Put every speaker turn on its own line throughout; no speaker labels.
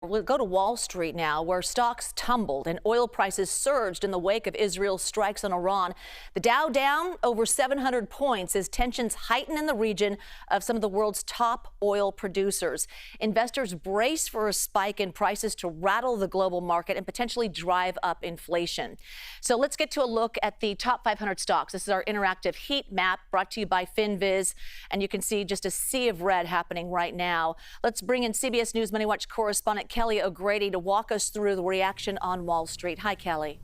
We'll go to Wall Street now, where stocks tumbled and oil prices surged in the wake of Israel's strikes on Iran. The Dow down over 700 points as tensions heighten in the region of some of the world's top oil producers. Investors brace for a spike in prices to rattle the global market and potentially drive up inflation. So let's get to a look at the top 500 stocks. This is our interactive heat map brought to you by FinViz, and you can see just a sea of red happening right now. Let's bring in CBS News MoneyWatch correspondent Kelly O'Grady to walk us through the reaction on Wall Street. Hi, Kelly.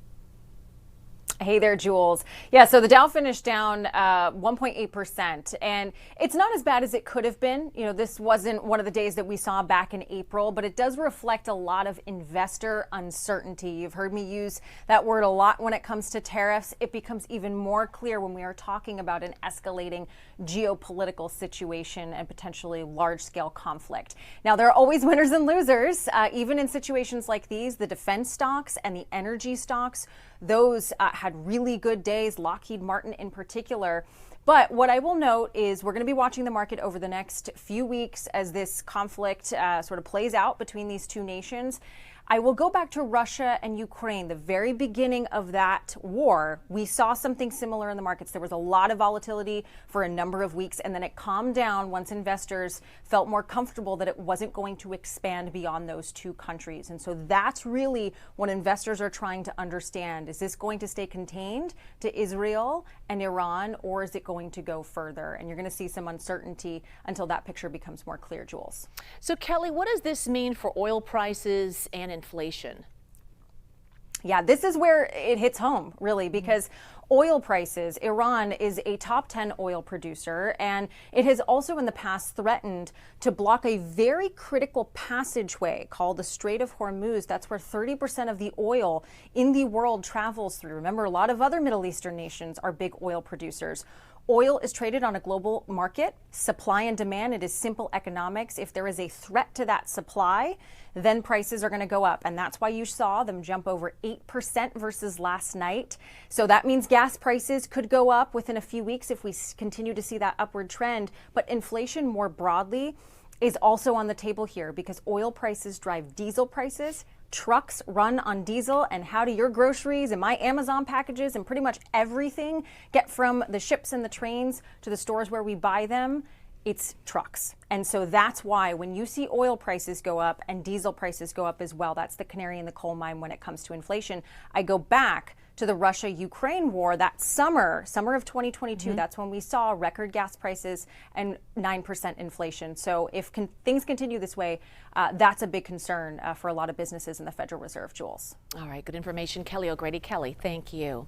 Hey there, Jules. Yeah, so the Dow finished down 1.8%, and it's not as bad as it could have been. You know, this wasn't one of the days that we saw back in April, but it does reflect a lot of investor uncertainty. You've heard me use that word a lot when it comes to tariffs. It becomes even more clear when we are talking about an escalating geopolitical situation and potentially large-scale conflict. Now, there are always winners and losers. Even in situations like these, the defense stocks and the energy stocks, those had really good days, Lockheed Martin in particular. But what I will note is we're going to be watching the market over the next few weeks as this conflict sort of plays out between these two nations. I will go back to Russia and Ukraine, the very beginning of that war. We saw something similar in the markets. There was a lot of volatility for a number of weeks, and then it calmed down once investors felt more comfortable that it wasn't going to expand beyond those two countries. And so that's really what investors are trying to understand. Is this going to stay contained to Israel and Iran, or is it going to go further? And you're going to see some uncertainty until that picture becomes more clear, Jules.
So, Kelly, what does this mean for oil prices and inflation?
Yeah, this is where it hits home, really, because oil prices, Iran is a top 10 oil producer, and it has also in the past threatened to block a very critical passageway called the Strait of Hormuz. That's where 30% of the oil in the world travels through. Remember, a lot of other Middle Eastern nations are big oil producers. Oil is traded on a global market, supply and demand. It is simple economics. If there is a threat to that supply, then prices are going to go up. And that's why you saw them jump over 8% versus last night. So that means gas prices could go up within a few weeks if we continue to see that upward trend. But inflation more broadly is also on the table here because oil prices drive diesel prices. Trucks run on diesel, and how do your groceries and my Amazon packages and pretty much everything get from the ships and the trains to the stores where we buy them? It's trucks. And so that's why when you see oil prices go up and diesel prices go up as well, that's the canary in the coal mine when it comes to inflation. I go back to the Russia-Ukraine war that summer of 2022. That's when we saw record gas prices and 9% inflation. So if things continue this way, that's a big concern for a lot of businesses in the Federal Reserve, Jules.
All right, good information. Kelly O'Grady. Kelly, thank you.